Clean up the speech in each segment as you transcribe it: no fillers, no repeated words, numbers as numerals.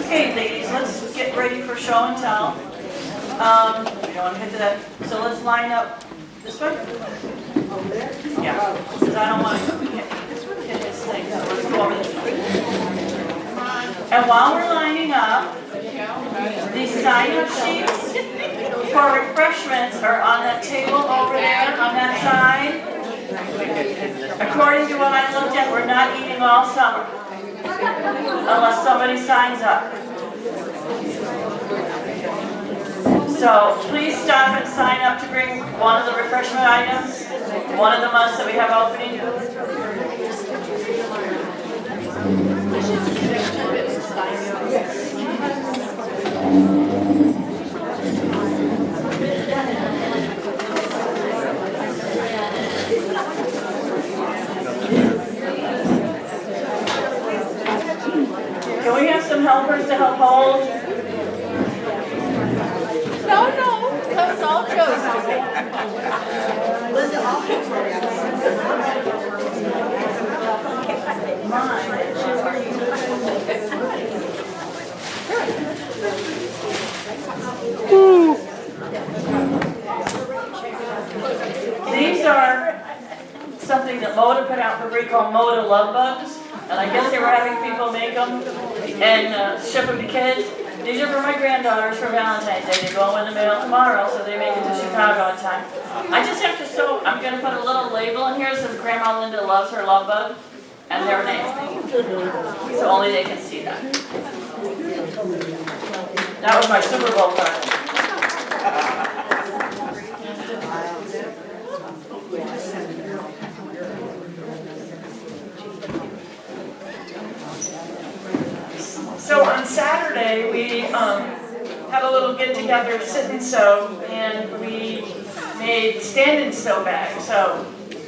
Okay, ladies, let's get ready for show and tell. We don't want to get to that. So let's line up this way. Yeah, because I don't want to hit this thing. So let's go over this way. And while we're lining up, these sign-up sheets for refreshments are on that table over there on that side. According to what I looked at, we're not eating all summer unless somebody signs up. So please stop and sign up to bring one of the refreshment items, one of the months that we have opening. Can we have some helpers to help hold? No, that was all Joe's doing. Linda, I'll These are something that Moda put out for free called Moda Love Bugs. And I guess they were having people make them and ship them to kids. These are for my granddaughters for Valentine's Day. They go in the mail tomorrow, so they make it to Chicago in time. I just have to sew, I'm going to put a little label in here that says Grandma Linda loves her love bug and their name. So only they can see that. That was my Super Bowl card. So on Saturday, we had a little get-together, sit and sew, and we made stand and sew bags. So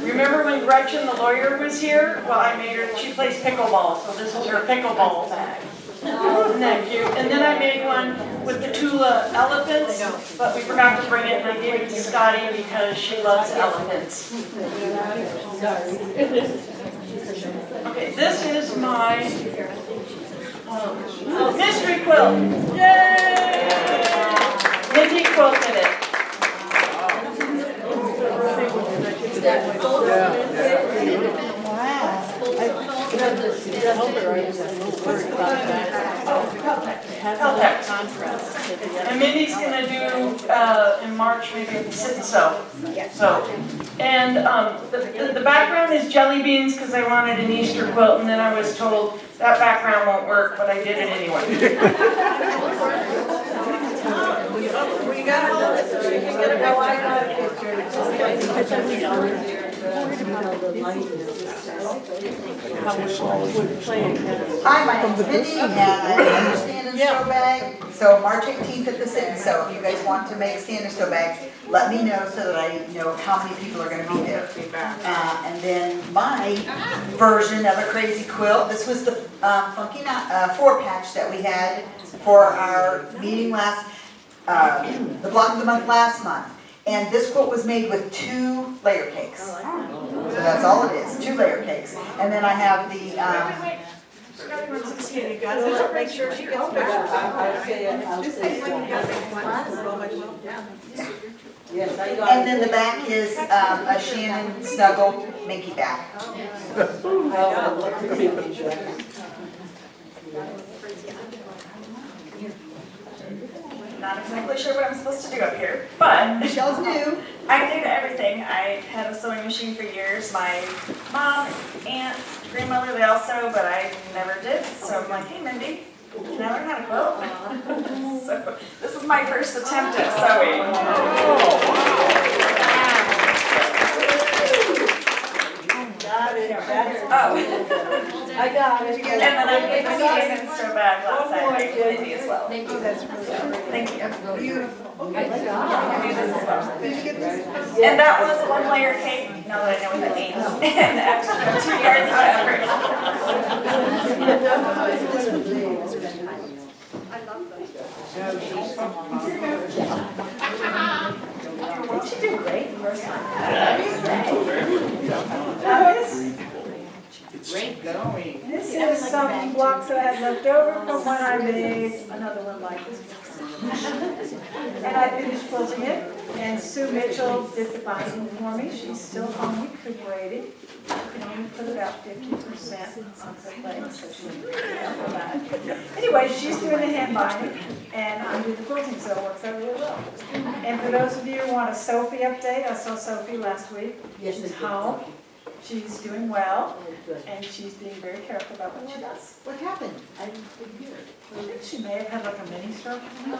remember when Gretchen, the lawyer, was here? Well, I made her, she plays pickleball, so this is her pickleball bag. Isn't that cute? And then I made one with the Tula elephants, but we forgot to bring it, and I gave it to Scotty because she loves elephants. Okay, this is my mystery quilt. Yay! Mindy quilted it. And Mindy's going to do in March maybe sit and sew. So, and the background is jelly beans because I wanted an Easter quilt, and then I was told that background won't work, but I did it anyway. We got to hold it so you can get a go. I got a picture. Hi, my name's Mindy, and I make a stand and sew bag. So March 18th at the sit and sew. If you guys want to make stand and sew bags, let me know so that I know how many people are going to be there. And then my version of a crazy quilt. This was the funky 4-patch that we had for our meeting last, the block of the month last month. And this quilt was made with 2 layer cakes. So that's all it is, 2 layer cakes. And then I have the, You gotta make sure she gets better. and then the back is a Shannon Snuggle Minky back. Not exactly sure what I'm supposed to do up here, but Michelle's new. I do everything. I had a sewing machine for years. My mom, aunt, grandmother, they all sew, but I never did. So I'm like, hey Mindy, can I learn how to quilt? So this is my first attempt at sewing. Oh. I got it. And then I made a stand and sew bag last Saturday for Mindy as well. Thank you. Thank you. Beautiful. I do this as well. And that was 1 layer cake, now that I know what it means, and extra 2 yards of fabric. She did great the first time. Great going. This is some blocks that I had left over from when I made another one like this. And I finished quilting it, and Sue Mitchell did the binding for me. She's still home recuperating. You can only put about 50% on her legs, so she's really careful about it. Anyway, she's doing the hand binding, and I'm doing the quilting, so it works out really well. And for those of you who want a Sophie update, I saw Sophie last week. She's home. She's doing well, and she's being very careful about what she does. What happened? I didn't hear it. I think she may have had like a mini stroke. She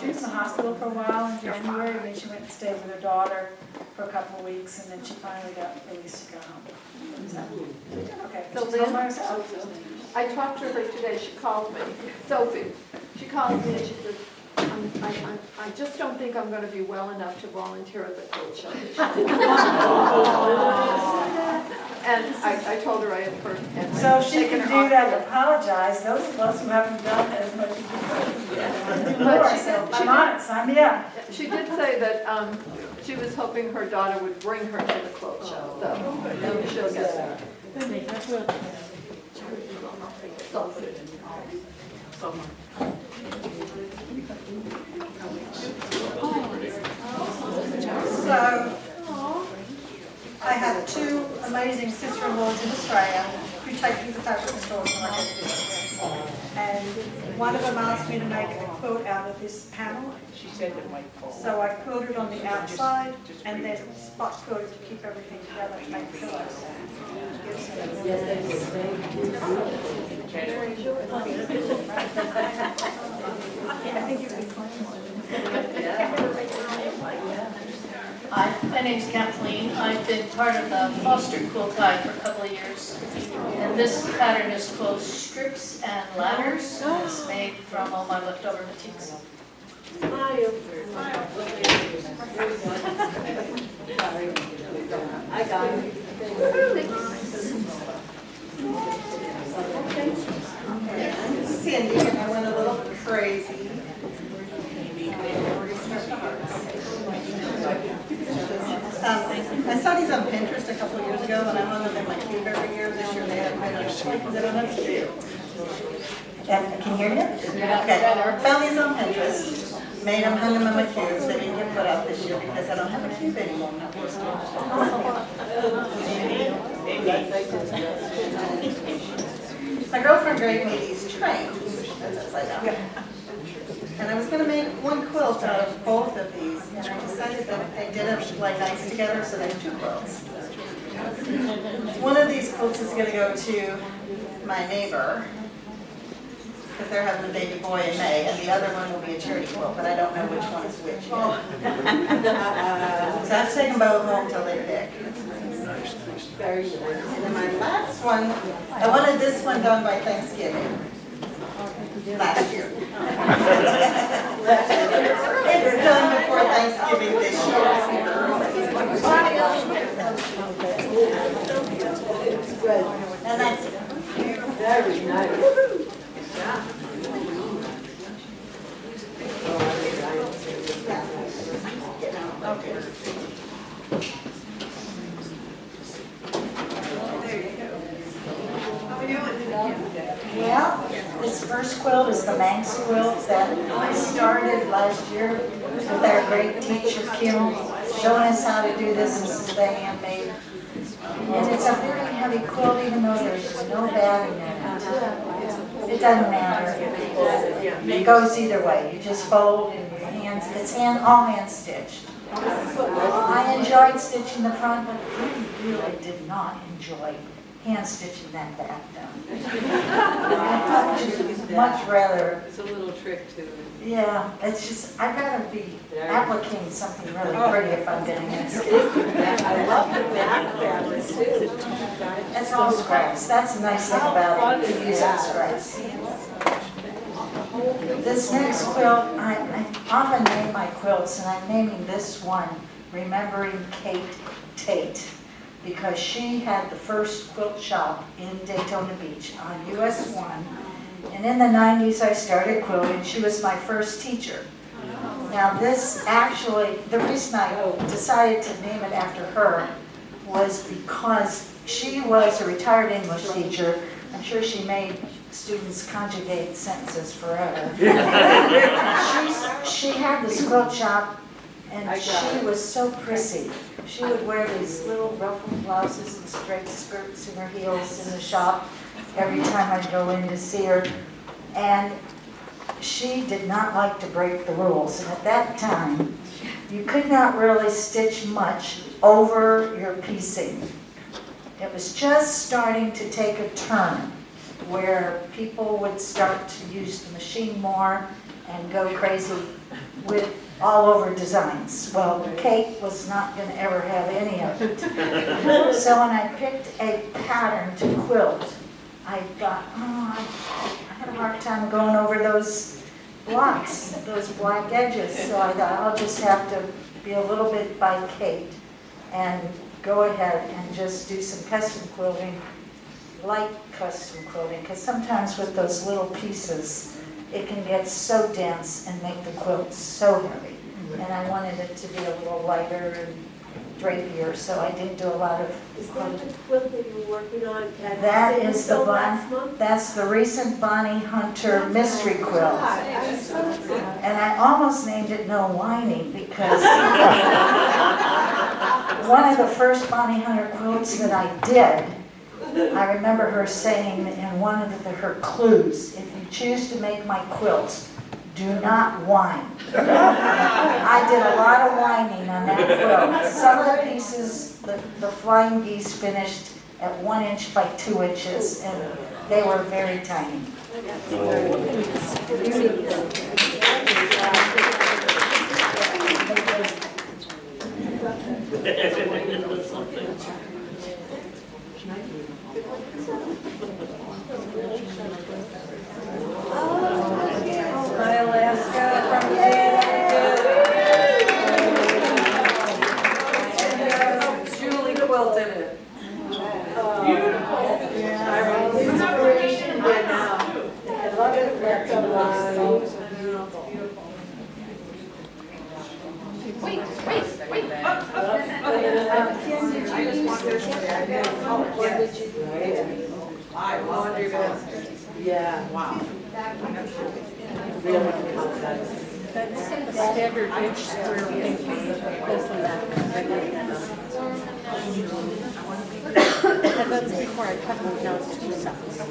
was in the hospital for a while in January, and then she went and stayed with her daughter for a couple of weeks, and then she finally got released to go home. So, okay, So she's home by herself. I talked to her today, she called me, Sophie, she called me and she said, I just don't think I'm gonna be well enough to volunteer at the quilt show. And I told her I had heard. and So she taken can her do off that the and apologize. Those of us who haven't done as much as you do But more, she so did- I'm on it, sign me up. She did say that she was hoping her daughter would bring her to the quilt show, so maybe she'll get there. So, I have two amazing sister-in-laws in Australia who take me to fashion stores when I go to visit. And one of them asked me to make a quilt out of this panel. So I quilted on the outside and then spot quilted to keep everything together and make pillows. I think you can claim one. Hi, my name's Kathleen. I've been part of the Foster Quilt Guide for a couple of years. And this pattern is called Strips and Ladders. It's made from all my leftover batiks. I got it. Cindy, and I went a little crazy. I saw these on Pinterest a couple of years ago, and I hung them in my cube every year. This year they haven't been on because I don't have a cube. Can you hear me? Okay. Found these on Pinterest, made them, hung them in my cubes. They didn't get put out this year because I don't have a cube anymore. My girlfriend gave me these trains. That's upside down. And I was going to make one quilt out of both of these, and I decided that they didn't like nice together, so there's two quilts. One of these quilts is going to go to my neighbor, because they're having a baby boy in May, and the other one will be a charity quilt, but I don't know which one is which yet. So I have to take them both home until they pick. Very nice. And then my last one, I wanted this one done by Thanksgiving. Last year. It's done before Thanksgiving this year. And that's it. Very nice. Well, this first quilt is the Manx quilt that I started last year with our great teacher Kim, showing us how to do this. This is the handmade. And it's a very heavy quilt, even though there's no batting in it. It doesn't matter. It goes either way. You just fold and your hands, it's all hand stitched. I enjoyed stitching the front, but I really did not enjoy hand stitching that back down. I would just much rather. It's a little trick to it. Yeah, it's just, I'd rather be applicating something really pretty if I'm doing it. I love the back fabric too. It's all scraps. That's the nice thing about it, to use up scraps. This next quilt, I often name my quilts, and I'm naming this one Remembering Kate Tate, because she had the first quilt shop in Daytona Beach on US 1. And in the 90s I started quilting. She was my first teacher. Now this actually, the reason I decided to name it after her was because she was a retired English teacher. I'm sure she made students conjugate sentences forever. She had this quilt shop, and she was so prissy. She would wear these little ruffled blouses and straight skirts in her heels in the shop every time I'd go in to see her. And she did not like to break the rules. And at that time, you could not really stitch much over your piecing. It was just starting to take a turn where people would start to use the machine more and go crazy with all over designs. Well, Kate was not going to ever have any of it. So when I picked a pattern to quilt, I thought, oh, I had a hard time going over those blocks, those black edges. So I thought I'll just have to be a little bit by Kate and go ahead and just do some custom quilting, light custom quilting, because sometimes with those little pieces, it can get so dense and make the quilt so heavy. And I wanted it to be a little lighter and drapier, so I didn't do a lot of Is that the quilt that you were working on at That San is the Diego last month? That's the recent Bonnie Hunter mystery quilt. And I almost named it No Whining because one of the first Bonnie Hunter quilts that I did, I remember her saying in one of her clues, if you choose to make my quilts, do not whine. I did a lot of whining on that quilt. Some of the pieces, the flying geese finished at 1 inch by 2 inches, and they were very tiny. Julie quilted it. I love it. That's a lot. Yeah, wow. Standard inch square thing. And that's before I cut them down to 2 cents. So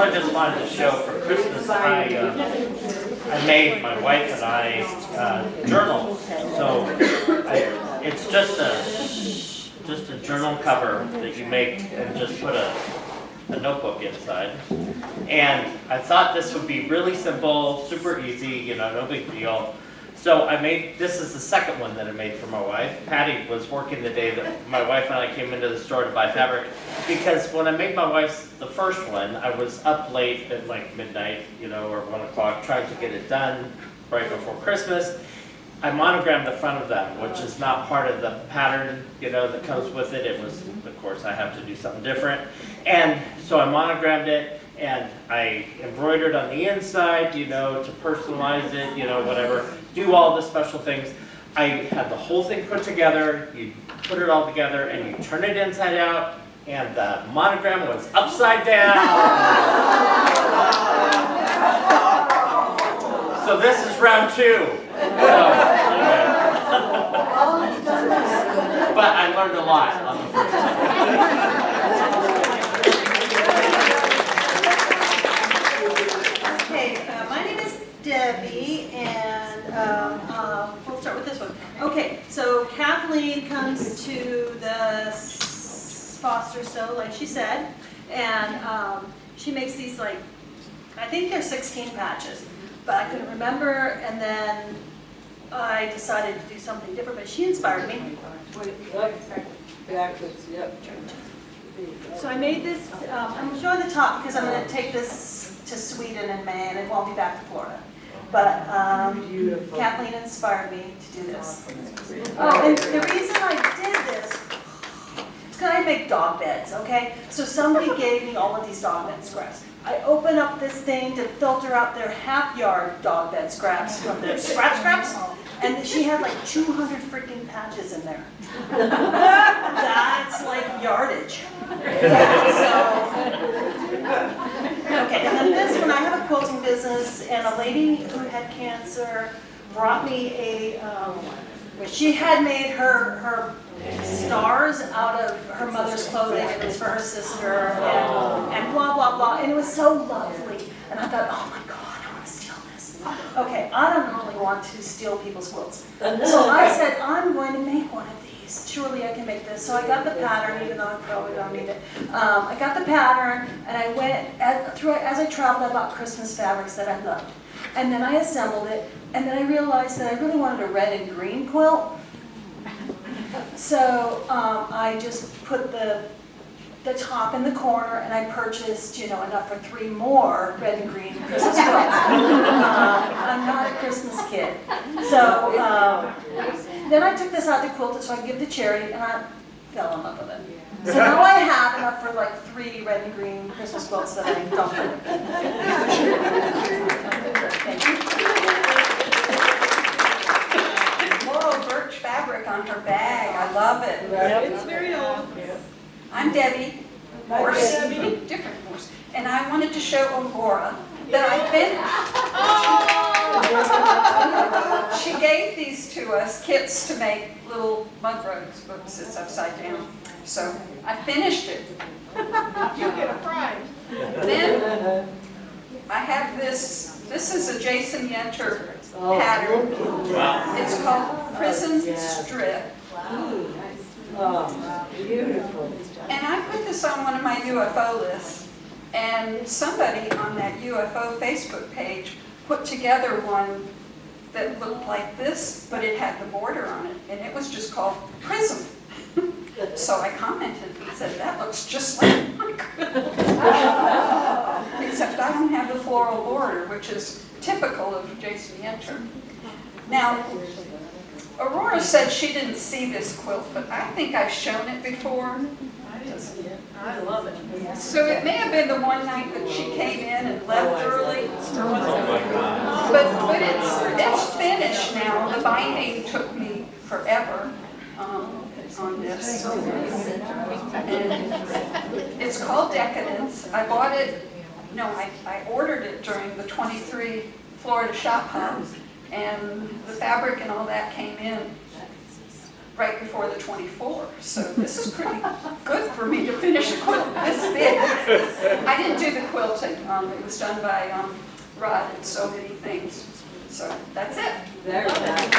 I just wanted to show for Christmas, I made my wife and I journal. So it's just a journal cover that you make and just put a notebook inside. And I thought this would be really simple, super easy, no big deal. So I made, this is the second one that I made for my wife. Patty was working the day that my wife and I came into the store to buy fabric, because when I made my wife's, the first one, I was up late at like midnight, or 1 o'clock, trying to get it done right before Christmas. I monogrammed the front of them, which is not part of the pattern, that comes with it. It was, of course, I have to do something different. And so I monogrammed it, and I embroidered on the inside, to personalize it, whatever. Do all the special things. I had the whole thing put together. You put it all together, and you turn it inside out, and the monogram was upside down. So this is round 2. Anyway. But I learned a lot on the first time. Okay, my name is Debbie, and we'll start with this one. Okay, so Kathleen comes to the Foster Sew, like she said, and she makes these, like, I think they're 16 patches, but I couldn't remember, and then I decided to do something different, but she inspired me. Backwards, yep. So I made this, I'm showing the top because I'm going to take this to Sweden in May, and it won't be back to Florida. But Kathleen inspired me to do this. Oh, and the reason I did this, it's because I make dog beds, okay? So somebody gave me all of these dog bed scraps. I open up this thing to filter out their half-yard dog bed scraps from their scraps, And she had like 200 freaking patches in there. That's like yardage. Okay, and then this one, I have a quilting business, and a lady who had cancer brought me a, she had made her stars out of her mother's clothing, and it was for her sister, and blah, blah, blah, and it was so lovely. And I thought, oh my God, I want to steal this. Okay, I don't really want to steal people's quilts. So I said, I'm going to make one of these. Surely I can make this. So I got the pattern, even though I probably don't need it. I got the pattern, and I went, as I traveled, I bought Christmas fabrics that I loved. And then I assembled it, and then I realized that I really wanted a red and green quilt. So I just put the top in the corner, and I purchased, enough for 3 more red and green Christmas quilts. I'm not a Christmas kid. So then I took this out to quilt it so I could give the charity, and I fell in love with it. So now I have enough for like 3 red and green Christmas quilts that I don't do. Thank you. Laurel birch fabric on her bag. I love it. It's very old. I'm Debbie Morse, different Morse, and I wanted to show Aurora that I finished. She gave these to us, kits to make little mug rugs. Oops, it's upside down. So I finished it. You get a prize. Then I have this. This is a Jason Yenter pattern. It's called Prison Strip. Oh, beautiful. And I put this on one of my UFO lists, and somebody on that UFO Facebook page put together one that looked like this, but it had the border on it, and it was just called Prism. So I commented and said, that looks just like my quilt. Except I don't have the floral border, which is typical of Jason Yenter. Now, Aurora said she didn't see this quilt, but I think I've shown it before. I love it. So it may have been the one night that she came in and left early. But it's finished now. The binding took me forever on this. And it's called Decadence. I bought it, no, I ordered it during the 23 Florida Shop Hop. And the fabric and all that came in right before the 24. So this is pretty good for me to finish a quilt this big. I didn't do the quilting. It was done by Rod and so many things. So that's it. Very nice.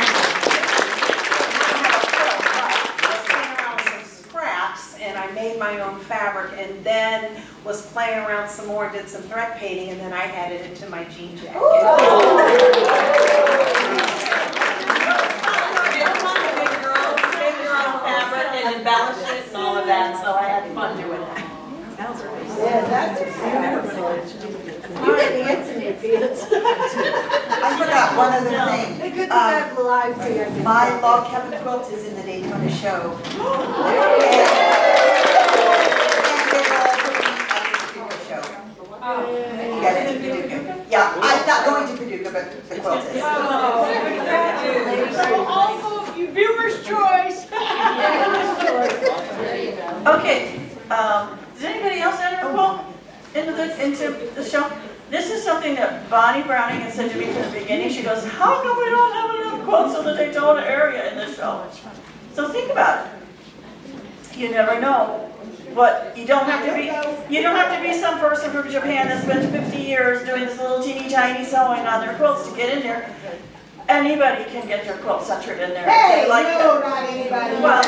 Scraps, and I made my own fabric, and then was playing around some more, did some thread painting, and then I had it into my jean jacket. Make your own fabric and embellish it and all of that, so I had fun doing that. Yeah, that's you get the ants in your pants. I forgot one other thing. They could have live here. My log cabin quilt is in the Daytona show. And they're all putting me at the Paducah show. Yeah, it's in Paducah. Yeah, I'm not going to Paducah, but the quilt is. So also, your viewer's choice. Okay, does anybody else enter a quilt into the show? This is something that Bonnie Browning had said to me from the beginning. She goes, how come we don't have enough quilts in the Daytona area in this show? So think about it. You never know. But you don't have to be some person from Japan that spent 50 years doing this little teeny tiny sewing on their quilts to get in there. Anybody can get their quilt centered in there. Hey, if they like no, it. not anybody. Well,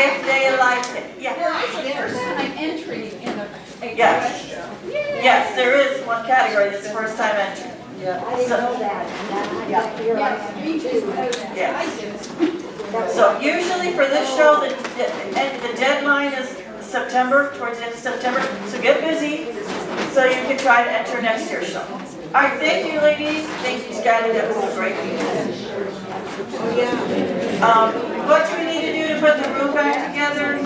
if they like it. Yeah. There's an entry in the. Yes. Yes, there is one category that's first time entry. I didn't know that. Yes, me too. Yes. So usually for this show, the deadline is September, towards the end of September. So get busy so you can try to enter next year's show. All right, thank you, ladies. Thank you, Scotty. That was a great meeting. What do we need to do to put the room back together?